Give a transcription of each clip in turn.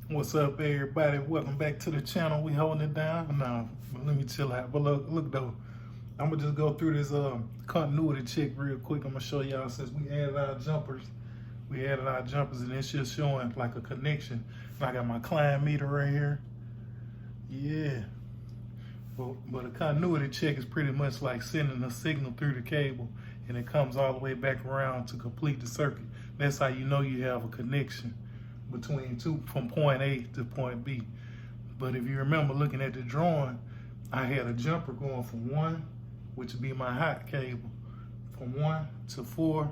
What's up, everybody? Welcome back to the channel. We holding it down. Nah, let me chill out. But look though. I'm gonna just go through this continuity check real quick. I'm gonna show y'all since we added our jumpers. And it's just showing like a connection. And I got my climb meter right here. Yeah. But a continuity check is pretty much like sending a signal through the cable, and it comes all the way back around to complete the circuit. That's how you know you have a connection between two, from point A to point B. But if you remember looking at the drawing, I had a jumper going from 1, which would be my hot cable, from 1 to 4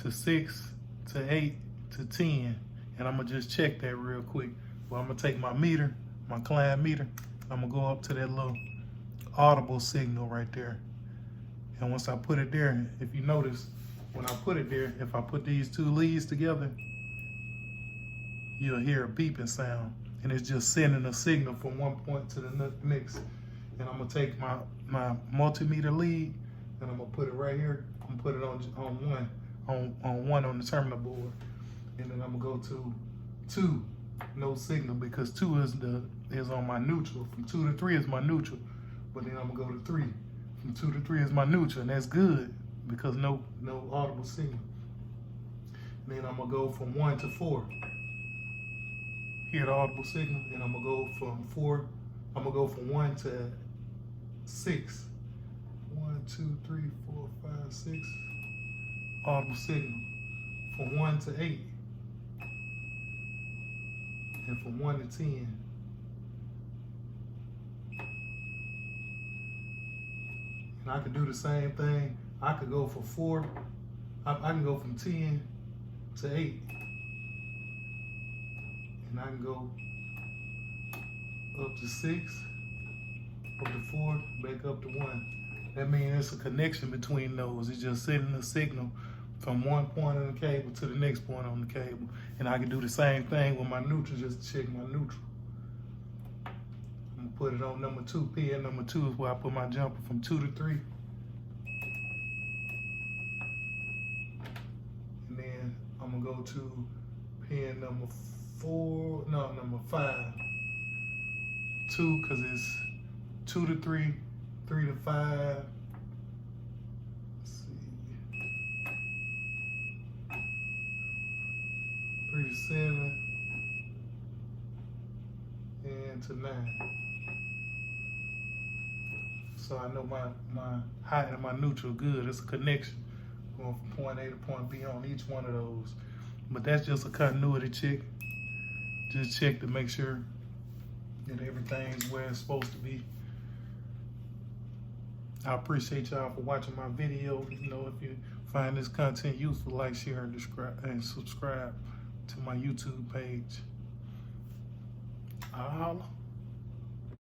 to 6 to 8 to 10. And I'm gonna just check that real quick. Well, I'm gonna take my meter, my climb meter, I'm gonna go up to that little audible signal right there. And once I put it there, if you notice, when I put it there, if I put these two leads together, you'll hear a beeping sound. And it's just sending a signal from one point to the next. And I'm gonna take my multimeter lead and I'm gonna put it right here. I'm gonna put it on one on the terminal board. And then I'm gonna go to 2, no signal, because 2 is on my neutral. From 2 to 3 is my neutral. But then I'm gonna go to 3. From 2 to 3 is my neutral, and that's good because no audible signal. And then I'm gonna go from 1 to 4. Hear the audible signal, and I'm gonna go from 4. I'm gonna go from 1 to 6. 1, 2, 3, 4, 5, 6. Audible signal. From 1 to 8. And from 1 to 10. And I could do the same thing. I could go from 4. I can go from 10 to 8. And I can go up to 6, up to 4, back up to 1. That means it's a connection between those. It's just sending a signal from one point on the cable to the next point on the cable. And I can do the same thing with my neutral, just to check my neutral. I'm gonna put it on number 2. Pin number 2 is where I put my jumper from 2 to 3. And then I'm gonna go to pin number 5. 2, because it's 2 to 3, 3 to 5. Let's see. 3 to 7. And to 9. So I know my high and my neutral good. It's a connection going from point A to point B on each one of those. But that's just a continuity check. Just check to make sure that everything's where it's supposed to be. I appreciate y'all for watching my video. You know, if you find this content useful, like, share, and subscribe to my YouTube page. I'll holla.